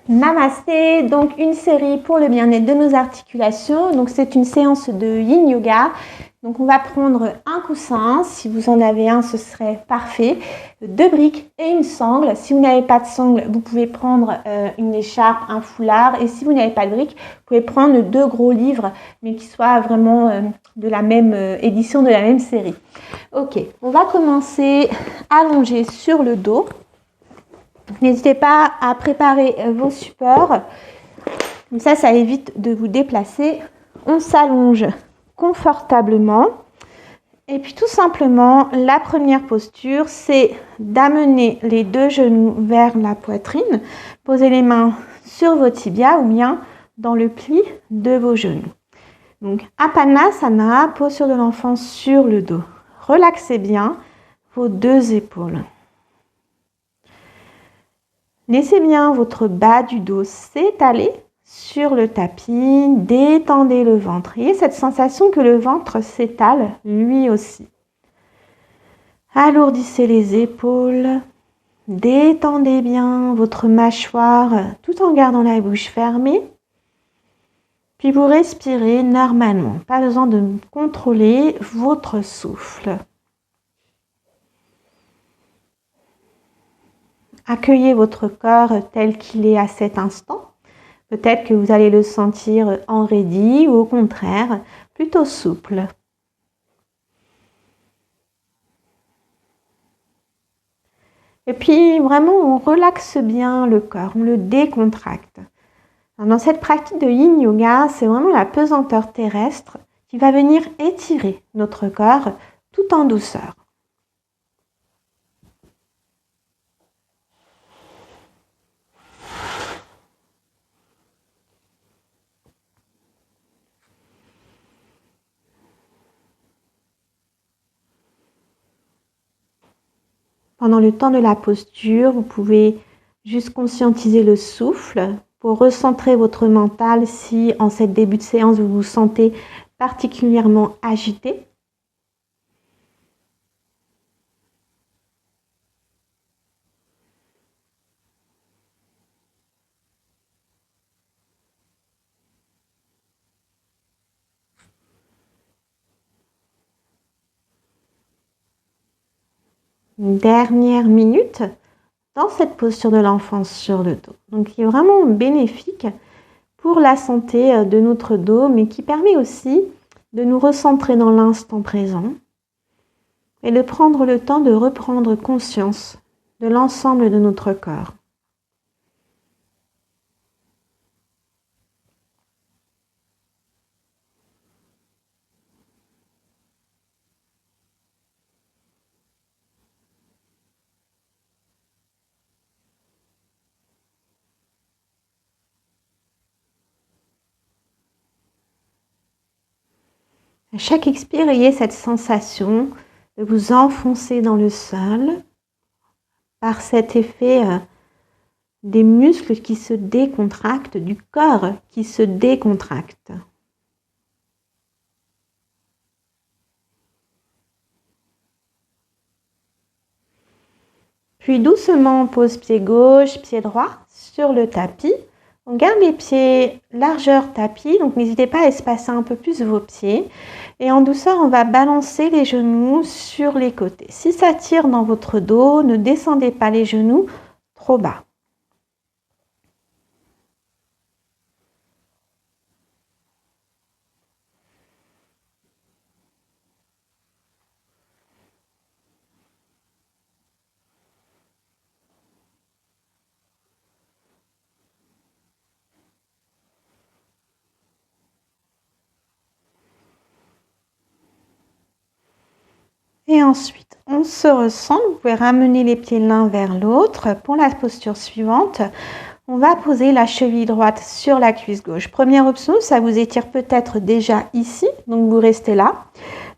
Namasté, donc une série pour le bien-être de nos articulations. Donc c'est une séance de Yin Yoga. Donc on va prendre un coussin, si vous en avez un ce serait parfait, 2 briques et une sangle. Si vous n'avez pas de sangle, vous pouvez prendre une écharpe, un foulard, et si vous n'avez pas de briques, vous pouvez prendre 2 gros livres, mais qui soient vraiment de la même édition, de la même série. Ok, on va commencer allongé sur le dos. N'hésitez pas à préparer vos supports, comme ça évite de vous déplacer. On s'allonge confortablement et puis tout simplement, la première posture, c'est d'amener les 2 genoux vers la poitrine, poser les mains sur vos tibias ou bien dans le pli de vos genoux. Donc, Apanasana, posture de l'enfant sur le dos. Relaxez bien vos 2 épaules. Laissez bien votre bas du dos s'étaler sur le tapis, détendez le ventre. Et cette sensation que le ventre s'étale lui aussi. Alourdissez les épaules, détendez bien votre mâchoire tout en gardant la bouche fermée. Puis vous respirez normalement, pas besoin de contrôler votre souffle. Accueillez votre corps tel qu'il est à cet instant. Peut-être que vous allez le sentir enraidi ou au contraire, plutôt souple. Et puis vraiment, on relaxe bien le corps, on le décontracte. Dans cette pratique de Yin Yoga, c'est vraiment la pesanteur terrestre qui va venir étirer notre corps tout en douceur. Pendant le temps de la posture, vous pouvez juste conscientiser le souffle pour recentrer votre mental si en cette début de séance vous vous sentez particulièrement agité. Une dernière minute dans cette posture de l'enfant sur le dos. Donc, qui est vraiment bénéfique pour la santé de notre dos, mais qui permet aussi de nous recentrer dans l'instant présent et de prendre le temps de reprendre conscience de l'ensemble de notre corps. À chaque expire, ayez cette sensation de vous enfoncer dans le sol par cet effet des muscles qui se décontractent, du corps qui se décontracte. Puis doucement, on pose pied gauche, pied droit sur le tapis. On garde les pieds largeur tapis, donc n'hésitez pas à espacer un peu plus vos pieds. Et en douceur, on va balancer les genoux sur les côtés. Si ça tire dans votre dos, ne descendez pas les genoux trop bas. Et ensuite, on se recentre. Vous pouvez ramener les pieds l'un vers l'autre. Pour la posture suivante, on va poser la cheville droite sur la cuisse gauche. Première option, ça vous étire peut-être déjà ici, donc vous restez là.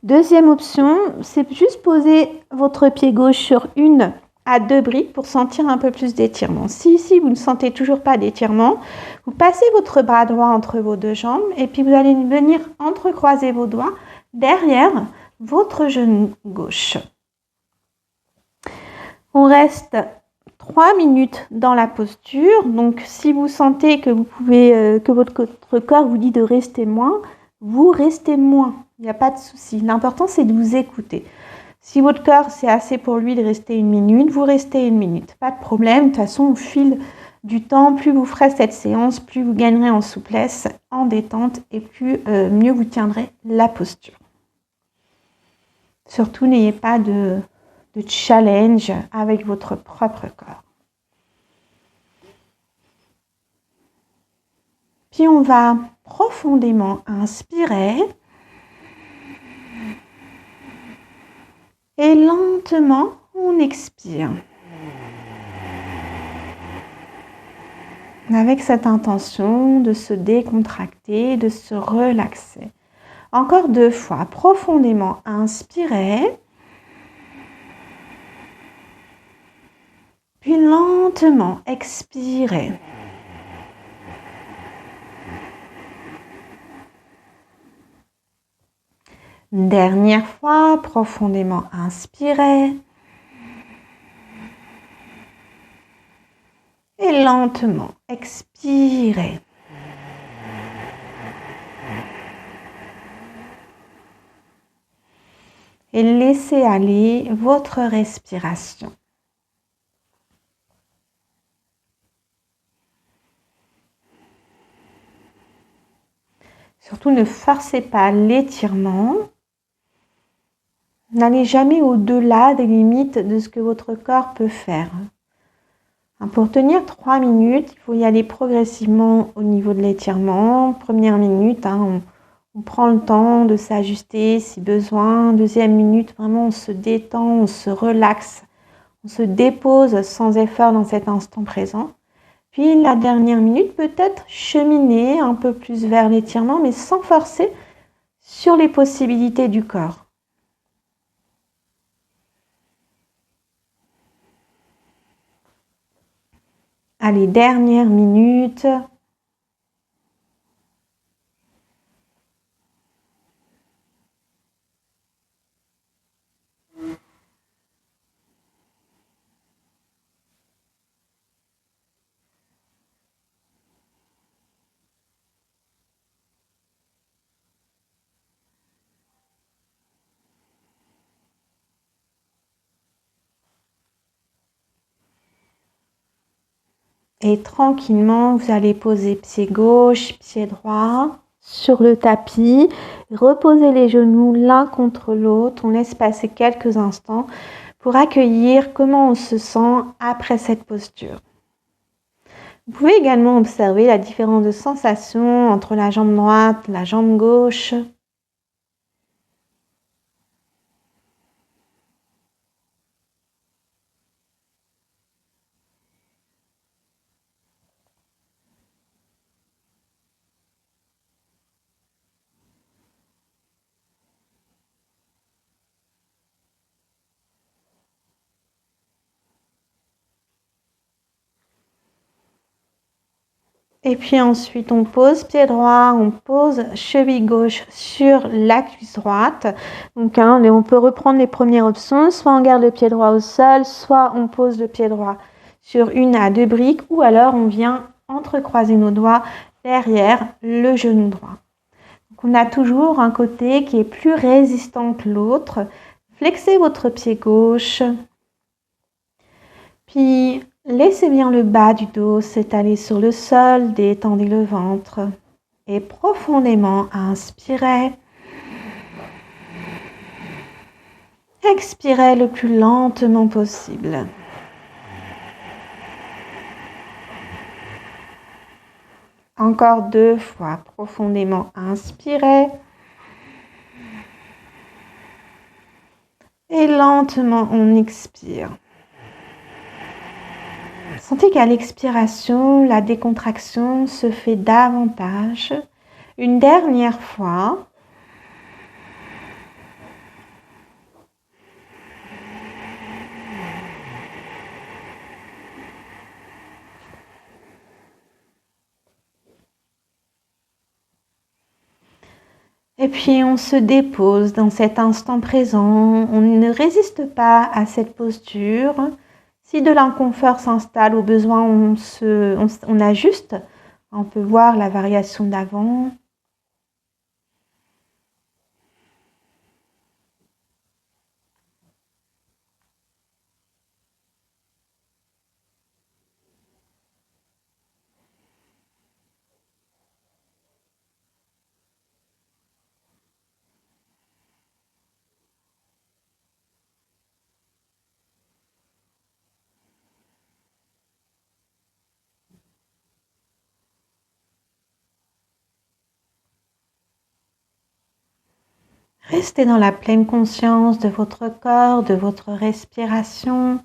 Deuxième option, c'est juste poser votre pied gauche sur 1 à 2 briques pour sentir un peu plus d'étirement. Si ici, vous ne sentez toujours pas d'étirement, vous passez votre bras droit entre vos 2 jambes et puis vous allez venir entrecroiser vos doigts derrière votre genou gauche. On reste 3 minutes dans la posture. Donc, si vous sentez que vous pouvez, que votre corps vous dit de rester moins, vous restez moins. Il n'y a pas de souci. L'important, c'est de vous écouter. Si votre corps, c'est assez pour lui de rester 1 minute, vous restez 1 minute. Pas de problème. De toute façon, au fil du temps, plus vous ferez cette séance, plus vous gagnerez en souplesse, en détente et plus mieux vous tiendrez la posture. Surtout, n'ayez pas de challenge avec votre propre corps. Puis on va profondément inspirer et lentement on expire. Avec cette intention de se décontracter, de se relaxer. Encore 2 fois, profondément inspirer. Puis lentement expirer. Dernière fois, profondément inspirer. Et lentement expirer. Et laissez aller votre respiration. Surtout, ne forcez pas l'étirement. N'allez jamais au-delà des limites de ce que votre corps peut faire. Pour tenir 3 minutes, il faut y aller progressivement au niveau de l'étirement. Première minute, on prend le temps de s'ajuster si besoin. Deuxième minute, vraiment on se détend, on se relaxe, on se dépose sans effort dans cet instant présent. Puis la dernière minute, peut-être cheminer un peu plus vers l'étirement, mais sans forcer sur les possibilités du corps. Allez, dernière minute. Et tranquillement, vous allez poser pied gauche, pied droit sur le tapis. Reposez les genoux l'un contre l'autre. On laisse passer quelques instants pour accueillir comment on se sent après cette posture. Vous pouvez également observer la différence de sensation entre la jambe droite et la jambe gauche. Et puis ensuite, on pose pied droit, on pose cheville gauche sur la cuisse droite. Donc, on peut reprendre les premières options. Soit on garde le pied droit au sol, soit on pose le pied droit sur 1 à 2 briques, ou alors on vient entrecroiser nos doigts derrière le genou droit. Donc, on a toujours un côté qui est plus résistant que l'autre. Flexez votre pied gauche. Puis, laissez bien le bas du dos s'étaler sur le sol, détendez le ventre et profondément inspirez. Expirez le plus lentement possible. Encore 2 fois, profondément inspirez. Et lentement on expire. Sentez qu'à l'expiration, la décontraction se fait davantage. Une dernière fois. Et puis on se dépose dans cet instant présent. On ne résiste pas à cette posture. Si de l'inconfort s'installe, au besoin, on ajuste. On peut voir la variation d'avant. Restez dans la pleine conscience de votre corps, de votre respiration.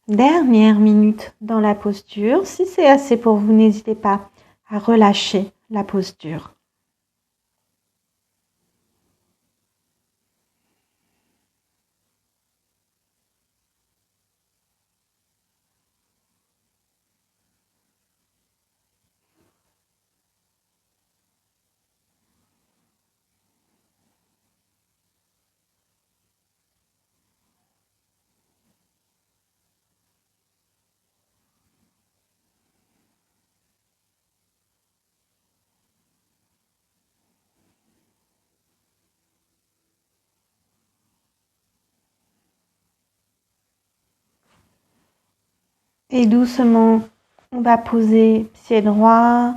Dernière minute dans la posture. Si c'est assez pour vous, n'hésitez pas à relâcher la posture. Et doucement, on va poser pied droit,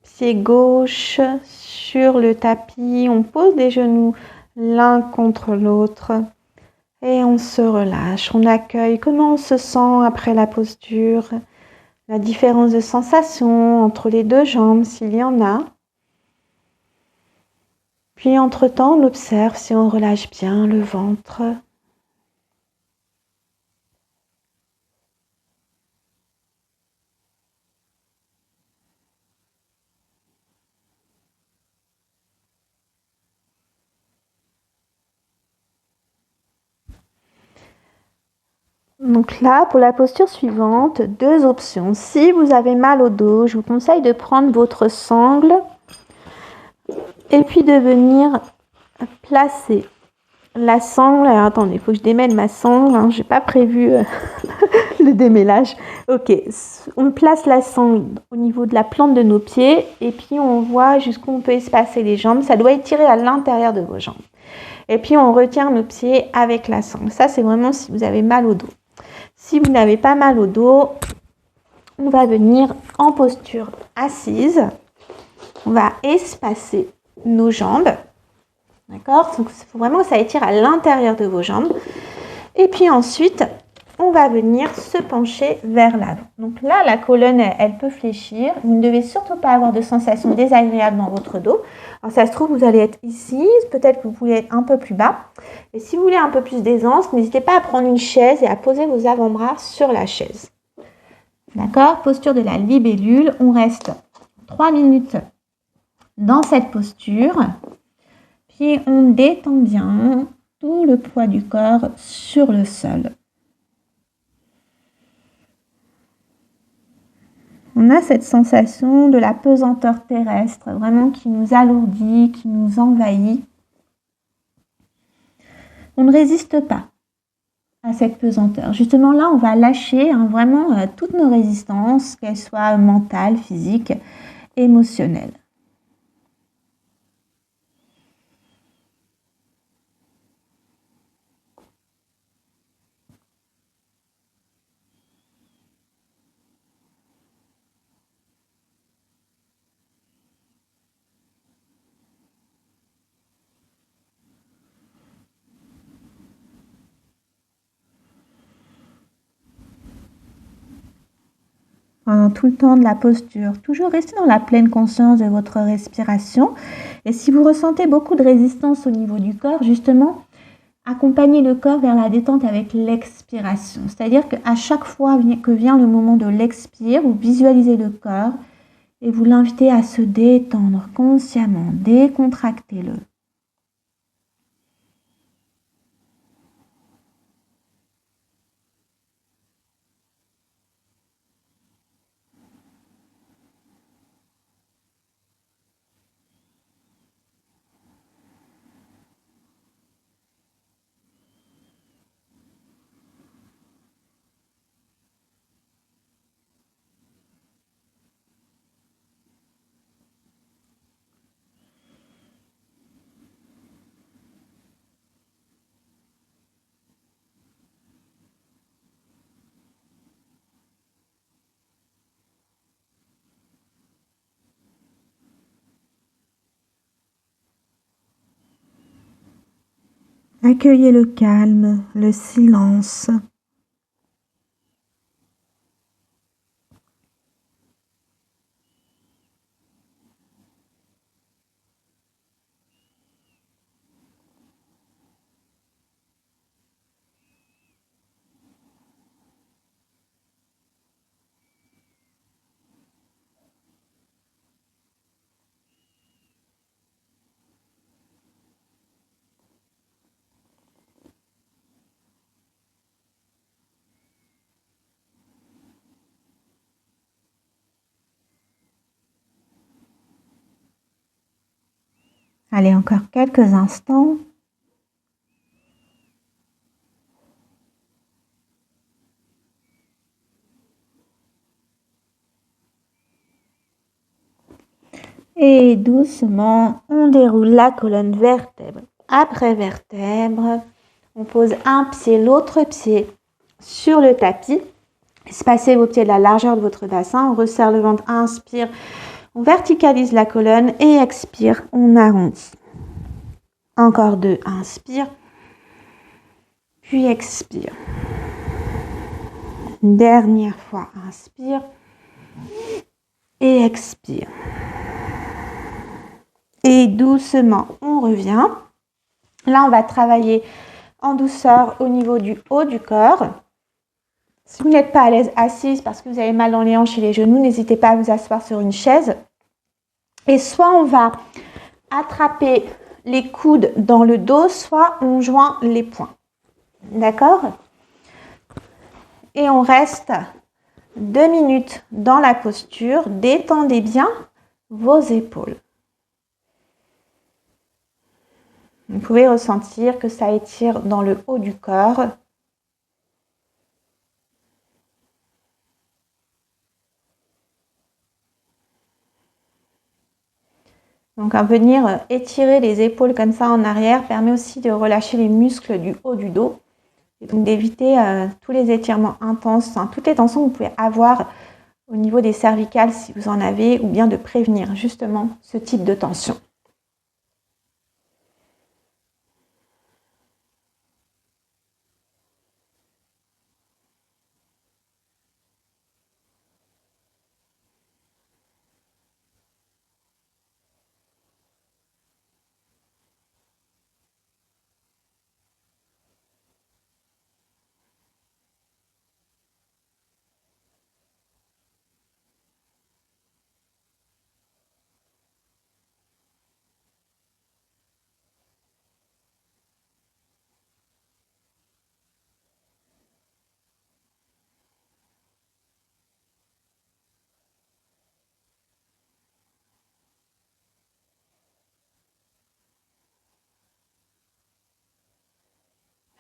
pied gauche sur le tapis. On pose les genoux l'un contre l'autre et on se relâche. On accueille comment on se sent après la posture, la différence de sensation entre les deux jambes s'il y en a. Puis entre-temps, on observe si on relâche bien le ventre. Donc là, pour la posture suivante, 2 options. Si vous avez mal au dos, je vous conseille de prendre votre sangle et puis de venir placer la sangle. Alors attendez, il faut que je démêle ma sangle, hein, je n'ai pas prévu le démêlage. Ok, on place la sangle au niveau de la plante de nos pieds et puis on voit jusqu'où on peut espacer les jambes. Ça doit étirer à l'intérieur de vos jambes. Et puis on retient nos pieds avec la sangle. Ça, c'est vraiment si vous avez mal au dos. Si vous n'avez pas mal au dos, on va venir en posture assise. On va espacer nos jambes. D'accord? Donc, il faut vraiment que ça étire à l'intérieur de vos jambes. Et puis ensuite, on va venir se pencher vers l'avant. Donc là, la colonne, elle peut fléchir. Vous ne devez surtout pas avoir de sensations désagréables dans votre dos. Alors ça se trouve, vous allez être ici. Peut-être que vous pouvez être un peu plus bas. Et si vous voulez un peu plus d'aisance, n'hésitez pas à prendre une chaise et à poser vos avant-bras sur la chaise. D'accord? Posture de la libellule. On reste 3 minutes dans cette posture. Puis on détend bien tout le poids du corps sur le sol. On a cette sensation de la pesanteur terrestre, vraiment qui nous alourdit, qui nous envahit. On ne résiste pas à cette pesanteur. Justement là, on va lâcher vraiment toutes nos résistances, qu'elles soient mentales, physiques, émotionnelles. Pendant tout le temps de la posture, toujours restez dans la pleine conscience de votre respiration. Et si vous ressentez beaucoup de résistance au niveau du corps, justement, accompagnez le corps vers la détente avec l'expiration. C'est-à-dire qu'à chaque fois que vient le moment de l'expire, vous visualisez le corps et vous l'invitez à se détendre consciemment, décontractez-le. Accueillez le calme, le silence. Allez, encore quelques instants. Et doucement, on déroule la colonne vertèbre après vertèbre. On pose un pied, l'autre pied sur le tapis. Espacez vos pieds de la largeur de votre bassin. On resserre le ventre, inspire. On verticalise la colonne et expire, on arrondit. Encore 2, inspire. Puis expire. Dernière fois, inspire. Et expire. Et doucement, on revient. Là, on va travailler en douceur au niveau du haut du corps. Si vous n'êtes pas à l'aise assise parce que vous avez mal dans les hanches et les genoux, n'hésitez pas à vous asseoir sur une chaise. Et soit on va attraper les coudes dans le dos, soit on joint les poings. D'accord? Et on reste 2 minutes dans la posture. Détendez bien vos épaules. Vous pouvez ressentir que ça étire dans le haut du corps. Donc, venir étirer les épaules comme ça en arrière permet aussi de relâcher les muscles du haut du dos. Et donc d'éviter tous les étirements intenses, toutes les tensions que vous pouvez avoir au niveau des cervicales si vous en avez, ou bien de prévenir justement ce type de tension.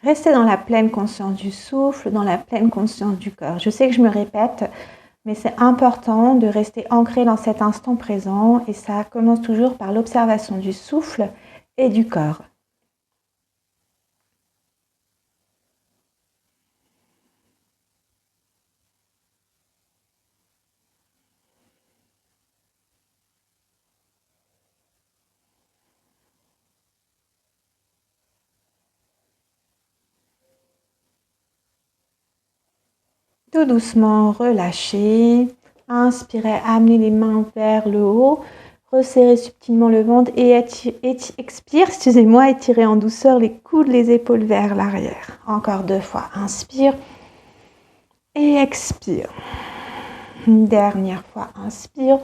Restez dans la pleine conscience du souffle, dans la pleine conscience du corps. Je sais que je me répète, mais c'est important de rester ancré dans cet instant présent et ça commence toujours par l'observation du souffle et du corps. Tout doucement, relâchez. Inspirez, amenez les mains vers le haut. Resserrez subtilement le ventre et expire, excusez-moi, étirez en douceur les coudes, les épaules vers l'arrière. Encore 2 fois. Inspire et expire. Une dernière fois. Inspire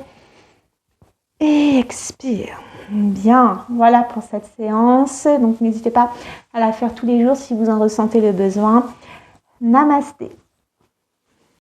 et expire. Bien, voilà pour cette séance. Donc n'hésitez pas à la faire tous les jours si vous en ressentez le besoin. Namasté.